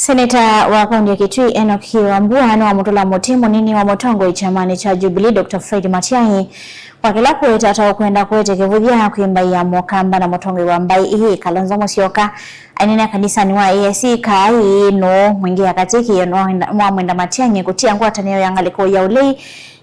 Seneta wa kaunti ya Kitui Enoch Wambua na wamutola mutimo nini wa motongo chamani cha Jubilee Dr. Fred Matiang'i kwa kila kweta atao kwenda kwete kivudia kuimba ya mokamba na motongo wa mbai hii Kalonzo Musyoka ainene kanisa ni wa AIC kai no mwingi ya katiki no mwenda Matiang'i kutia ngwatanio yangaliko ya ulei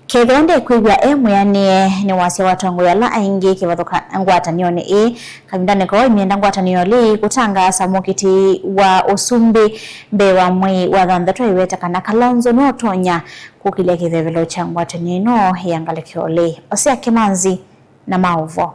kethonde kwigwa yani ni wase watongo ya la aingi kivathoka ngwatanio ni kabindane ko imienda ngwatanio li kutanga samukiti wa usumbi mbe wa mwi wa thanthatu iweta kana Kalonzo no tonya kukile kithevelo cha ngwatanio no yangalikio li Osia Kimanzi na Maovo.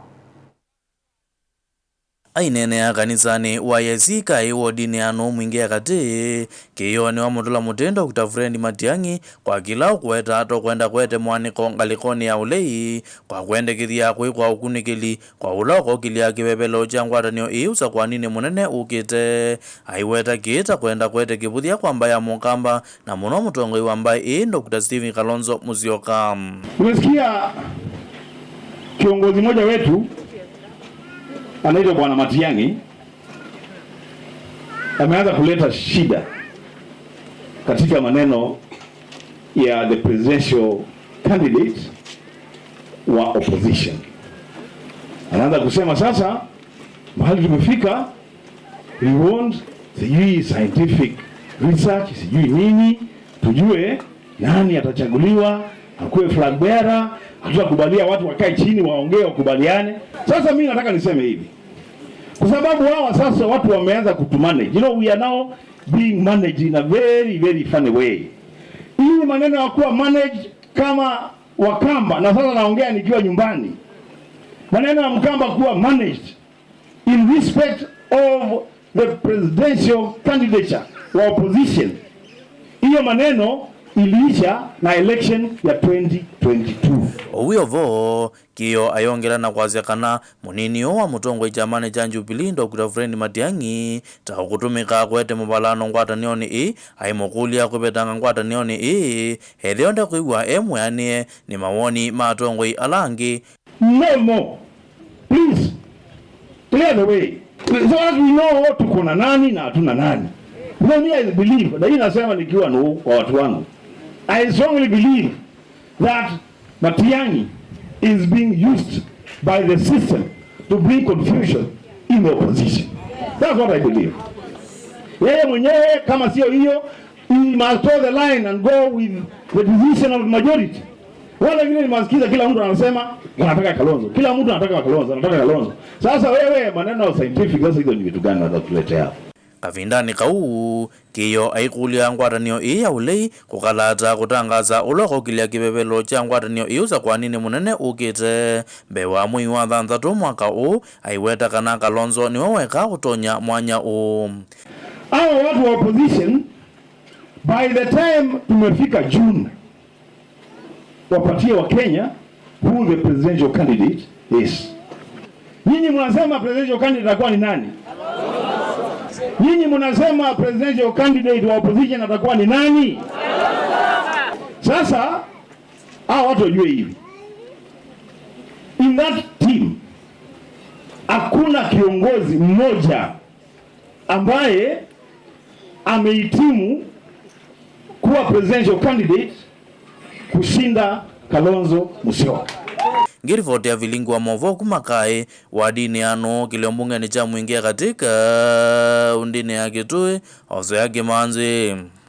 Ainene ya kanisani wa AIC kai wodini ano mwingi ya kati kiyo ni wa mutola mutendo Dr. Fred Matiang'i kwa kila kweta ato kwenda kwete mwaniko ngalikoni ya ulei kwa kwende kithia kwi kwa ukunikili kwa uloko kilia kivevelo cha ngwatanio iusa kwa nini munene ukite aiweta kita kwenda kwete kivuthia kwa mbaya mukamba na muno mutongoi wa mbai Dr. Stephen Kalonzo Musyoka. Umesikia kiongozi mmoja wetu anaitwa Bwana Matiang'i ameanza kuleta shida katika maneno ya the presidential candidate wa opposition. Anaanza kusema sasa mahali tumefika, we want sijui scientific research, sijui nini, tujue nani atachaguliwa akuwe flag bearer. Hatukubalia watu wakae chini waongee wakubaliane. Sasa mimi nataka niseme hivi, kwa sababu hawa sasa watu wameanza kutumanage. You know, we are now being managed in a very very funny way. Hii maneno ya kuwa managed kama Wakamba, na sasa naongea nikiwa nyumbani, maneno ya Mkamba kuwa managed in respect of the presidential candidature wa opposition, hiyo maneno iliisha na election ya 2022. Uyovo kiyo ayongela na kwaziakana munini wa mutongo chamani cha Jubilee Dr. Fred Matiang'i ta kutumika kwete mubalano ngwatanio ni aimokulia kubetanga ngwatanio ni hethionde kuigwa yani ni mawoni matongo alangi. No more, please clear the way so as we know tuko na nani na hatuna nani. Mimi I believe na hii nasema nikiwa kwa watu wangu, I strongly believe that Matiang'i is being used by the system to bring confusion in the opposition. That's what I believe. Yeye mwenyewe kama sio hiyo, he must toe the line and go with the decision of the majority. Wala vile nimesikiza kila mtu anasema wanataka Kalonzo. Kila mtu anataka Kalonzo, anataka Kalonzo. Sasa wewe maneno scientific sasa hizo ni vitu gani unatuletea hapo? Kavindani kau kiyo aikulia ngwatanio ya ulei kukalata kutangaza uloko kilia kivevelo cha ngwatanio iusa kwa nini munene ukite mbewa mwi wa thanthatu mwaka aiweta kana Kalonzo ni waweka kutonya mwanya Hawa watu wa opposition by the time tumefika June wapatie wa Kenya who the presidential candidate is. Nyinyi mnasema presidential candidate atakuwa ni nani? Nyinyi mnasema presidential candidate wa opposition atakuwa ni nani? Sasa hao watu wajue hivi, in that team hakuna kiongozi mmoja ambaye amehitimu kuwa presidential candidate kushinda Kalonzo Musyoka. Ngirivoti ya vilingu wa Maovo kumakae wadini ano kiliombunge ni cha mwingia katika undini ya Kitui Osia Kimanzi.